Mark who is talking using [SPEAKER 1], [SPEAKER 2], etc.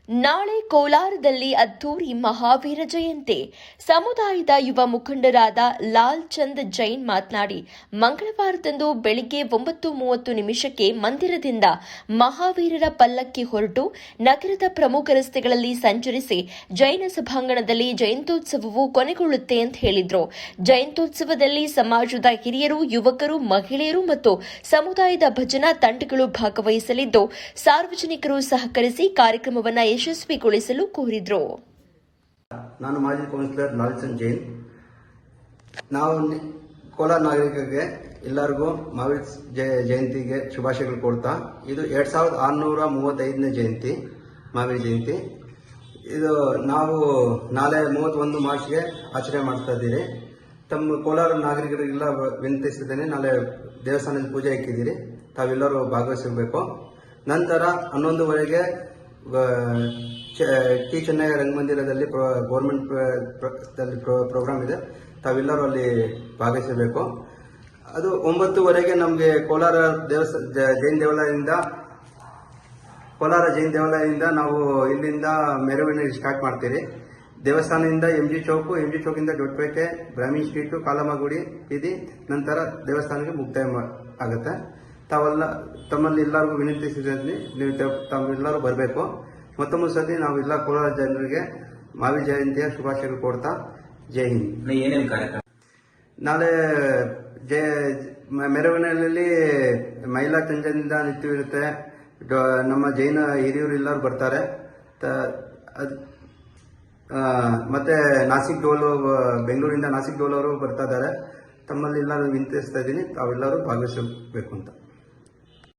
[SPEAKER 1] ನಾಳೆ ಕೋಲಾರದಲ್ಲಿ ಅದ್ದೂರಿ ಮಹಾವೀರ ಜಯಂತಿ. ಸಮುದಾಯದ ಯುವ ಮುಖಂಡರಾದ ಲಾಲ್ ಚಂದ್ ಜೈನ್ ಮಾತನಾಡಿ, ಮಂಗಳವಾರದಂದು ಬೆಳಿಗ್ಗೆ 9:30 ಮಂದಿರದಿಂದ ಮಹಾವೀರರ ಪಲ್ಲಕ್ಕಿ ಹೊರಟು ನಗರದ ಪ್ರಮುಖ ರಸ್ತೆಗಳಲ್ಲಿ ಸಂಚರಿಸಿ ಜೈನ ಸಭಾಂಗಣದಲ್ಲಿ ಜಯಂತ್ಯೋತ್ಸವವು ಕೊನೆಗೊಳ್ಳುತ್ತೆ ಅಂತ ಹೇಳಿದ್ರು. ಜಯಂತ್ಯೋತ್ಸವದಲ್ಲಿ ಸಮಾಜದ ಹಿರಿಯರು, ಯುವಕರು, ಮಹಿಳೆಯರು ಮತ್ತು ಸಮುದಾಯದ ಭಜನಾ ತಂಡಗಳು ಭಾಗವಹಿಸಲಿದ್ದು, ಸಾರ್ವಜನಿಕರು ಸಹಕರಿಸಿ ಕಾರ್ಯಕ್ರಮವನ್ನು ಯಶಸ್ವಿಗೊಳಿಸಲು ಕೋರಿದ್ರು.
[SPEAKER 2] ನಾನು ಮಾಜಿ ಕೌನ್ಸಿಲರ್ ಲಾಲ್ ಚಂದ್ ಜೈನ್. ನಾವು ಕೋಲಾರ ನಾಗರಿಕರಿಗೆ ಎಲ್ಲರಿಗೂ ಮಹಾವೀರ ಜಯಂತಿಗೆ ಶುಭಾಶಯಗಳು ಕೊಡ್ತಾ, ಇದು 2635ನೇ ಜಯಂತಿ, ಮಹಾವೀರ ಜಯಂತಿ. ಇದು ನಾವು ನಾಳೆ 31 ಮಾರ್ಚ್ಗೆ ಆಚರಣೆ ಮಾಡ್ತಾ ಇದ್ದೀರಿ. ತಮ್ಮ ಕೋಲಾರ ನಾಗರಿಕರಿಗೆಲ್ಲ ವಿನಂತಿಸಿದ್ದೇನೆ, ನಾಳೆ ದೇವಸ್ಥಾನದ ಪೂಜೆ ಇಕ್ಕಿದ್ದೀರಿ, ತಾವೆಲ್ಲರೂ ಭಾಗವಹಿಸಬೇಕು. ನಂತರ 11:00 ಟಿ ಚೆನ್ನಯ್ಯ ರಂಗಮಂದಿರದಲ್ಲಿ ಗೌರ್ಮೆಂಟ್ ಪ್ರೋಗ್ರಾಮ್ ಇದೆ, ತಾವೆಲ್ಲರೂ ಅಲ್ಲಿ ಭಾಗವಹಿಸಬೇಕು. ಅದು 9:00 ನಮಗೆ ಕೋಲಾರ ಜೈನ್ ದೇವಾಲಯದಿಂದ ನಾವು ಇಲ್ಲಿಂದ ಮೆರವಣಿಗೆ ಸ್ಟಾರ್ಟ್ ಮಾಡ್ತೀರಿ. ದೇವಸ್ಥಾನದಿಂದ MG ಚೌಕಿಂದ ದೊಡ್ಡಪೇಟೆ, ಬ್ರಾಹ್ಮಿ ಸ್ಟ್ರೀಟು, ಕಾಲಮಗುಡಿ ಬೀದಿ, ನಂತರ ದೇವಸ್ಥಾನಕ್ಕೆ ಮುಕ್ತಾಯ ಆಗುತ್ತೆ. ತಮ್ಮಲ್ಲಿ ಎಲ್ಲರಿಗೂ ವಿನಂತಿಸಿದಲ್ಲಿ ನೀವು ತಾವೆಲ್ಲರೂ ಬರಬೇಕು. ಮತ್ತೊಂದು ಸತಿ ನಾವೆಲ್ಲ ಕೋಲಾರ ಜನರಿಗೆ ಮಹಾವೀರ ಜಯಂತಿಯ ಶುಭಾಶಯಗಳು ಕೊಡ್ತಾ, ಜೈ ಹಿಂದ್. ನಾಳೆ ಮೆರವಣಿಗೆಯಲ್ಲಿ ಮಹಿಳಾ ತಂಡದಿಂದ ನಿತ್ಯ ಇರುತ್ತೆ. ನಮ್ಮ ಜೈನ ಹಿರಿಯರು ಎಲ್ಲರೂ ಬರ್ತಾರೆ. ಮತ್ತೆ ನಾಸಿಕ್ ಡೋಲು, ಬೆಂಗಳೂರಿಂದ ನಾಸಿಕ್ ಡೋಲ್ ಅವರು ಬರ್ತಾ ಇದ್ದಾರೆ. ತಮ್ಮಲ್ಲಿ ಎಲ್ಲರೂ ವಿನಂತಿಸ್ತಾ ಇದ್ದೀನಿ, ತಾವೆಲ್ಲರೂ ಭಾಗವಹಿಸಬೇಕು ಅಂತ.